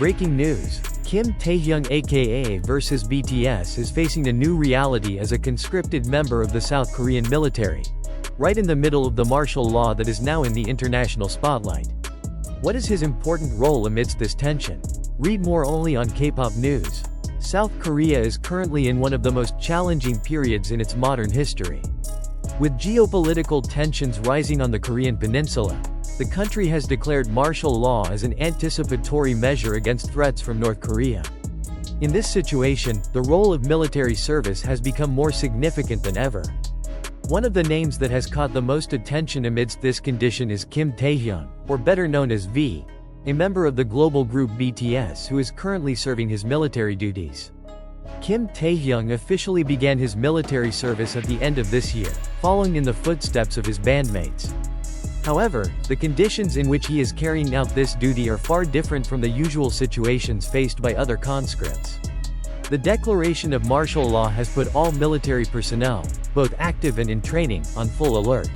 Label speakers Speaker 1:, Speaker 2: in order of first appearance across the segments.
Speaker 1: Breaking news. Kim Taehyung aka vs BTS is facing a new reality as a conscripted member of the South Korean military. Right in the middle of the martial law that is now in the international spotlight. What is his important role amidst this tension? Read more only on K-pop news. South Korea is currently in one of the most challenging periods in its modern history. With geopolitical tensions rising on the Korean peninsula, the country has declared martial law as an anticipatory measure against threats from North Korea. In this situation, the role of military service has become more significant than ever. One of the names that has caught the most attention amidst this condition is Kim Taehyung, or better known as V, a member of the global group BTS who is currently serving his military duties. Kim Taehyung officially began his military service at the end of this year, following in the footsteps of his bandmates. However, the conditions in which he is carrying out this duty are far different from the usual situations faced by other conscripts. The declaration of martial law has put all military personnel, both active and in training, on full alert.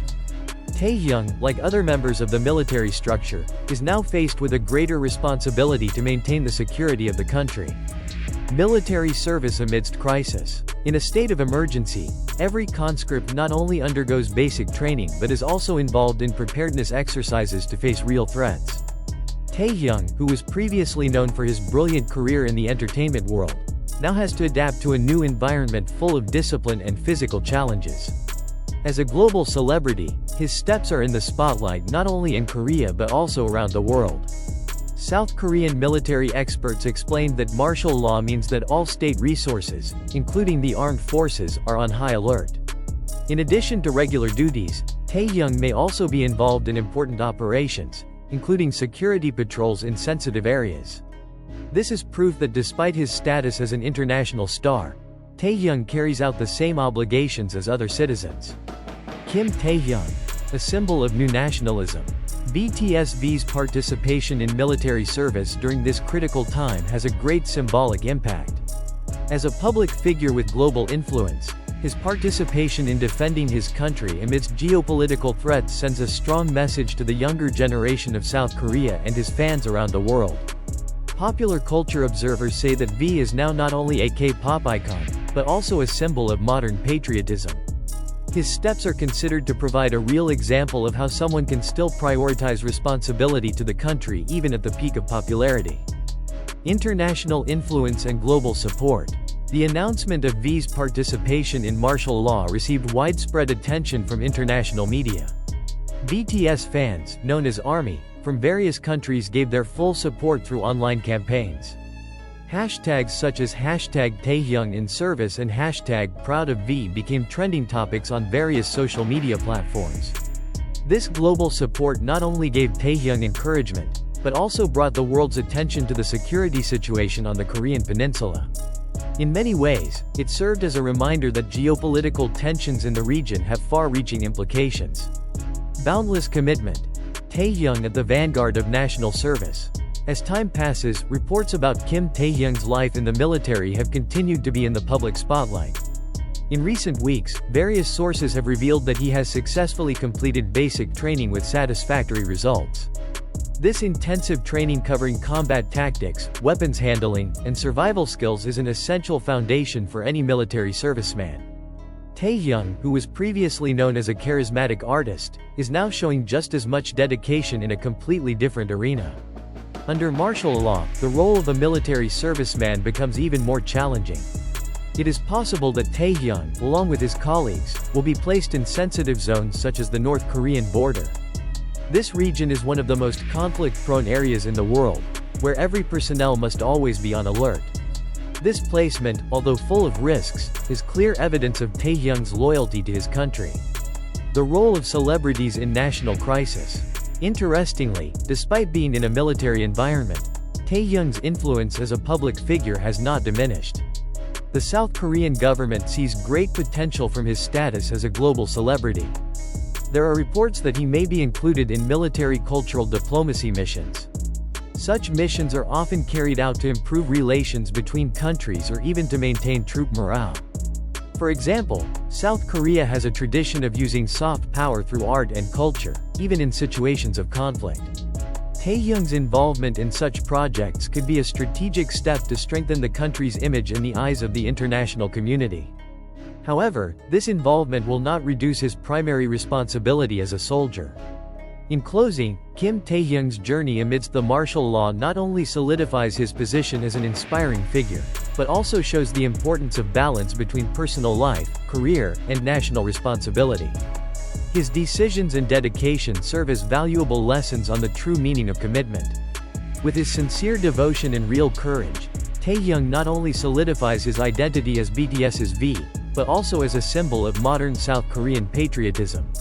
Speaker 1: Taehyung, like other members of the military structure, is now faced with a greater responsibility to maintain the security of the country. Military service amidst crisis. In a state of emergency, every conscript not only undergoes basic training but is also involved in preparedness exercises to face real threats. Taehyung, who was previously known for his brilliant career in the entertainment world, now has to adapt to a new environment full of discipline and physical challenges. As a global celebrity, his steps are in the spotlight not only in Korea but also around the world. South Korean military experts explained that martial law means that all state resources, including the armed forces, are on high alert. In addition to regular duties, Taehyung may also be involved in important operations, including security patrols in sensitive areas. This is proof that despite his status as an international star, Taehyung carries out the same obligations as other citizens. Kim Taehyung, a symbol of new nationalism. BTS's participation in military service during this critical time has a great symbolic impact. As a public figure with global influence, his participation in defending his country amidst geopolitical threats sends a strong message to the younger generation of South Korea and his fans around the world. Popular culture observers say that V is now not only a K-pop icon, but also a symbol of modern patriotism. His steps are considered to provide a real example of how someone can still prioritize responsibility to the country even at the peak of popularity. International influence and global support. The announcement of V's participation in martial law received widespread attention from international media. BTS fans, known as ARMY, from various countries gave their full support through online campaigns. Hashtags such as #Taehyung in service and #ProudOfV became trending topics on various social media platforms. This global support not only gave Taehyung encouragement, but also brought the world's attention to the security situation on the Korean peninsula. In many ways, it served as a reminder that geopolitical tensions in the region have far-reaching implications. Boundless commitment. Taehyung at the vanguard of national service. As time passes, reports about Kim Taehyung's life in the military have continued to be in the public spotlight. In recent weeks, various sources have revealed that he has successfully completed basic training with satisfactory results. This intensive training covering combat tactics, weapons handling, and survival skills is an essential foundation for any military serviceman. Taehyung, who was previously known as a charismatic artist, is now showing just as much dedication in a completely different arena. Under martial law, the role of a military serviceman becomes even more challenging. It is possible that Taehyung, along with his colleagues, will be placed in sensitive zones such as the North Korean border. This region is one of the most conflict-prone areas in the world, where every personnel must always be on alert. This placement, although full of risks, is clear evidence of Taehyung's loyalty to his country. The role of celebrities in national crisis. Interestingly, despite being in a military environment, Taehyung's influence as a public figure has not diminished. The South Korean government sees great potential from his status as a global celebrity. There are reports that he may be included in military cultural diplomacy missions. Such missions are often carried out to improve relations between countries or even to maintain troop morale. For example, South Korea has a tradition of using soft power through art and culture, even in situations of conflict. Taehyung's involvement in such projects could be a strategic step to strengthen the country's image in the eyes of the international community. However, this involvement will not reduce his primary responsibility as a soldier. In closing, Kim Taehyung's journey amidst the martial law not only solidifies his position as an inspiring figure, but also shows the importance of balance between personal life, career, and national responsibility. His decisions and dedication serve as valuable lessons on the true meaning of commitment. With his sincere devotion and real courage, Taehyung not only solidifies his identity as BTS's V, but also as a symbol of modern South Korean patriotism.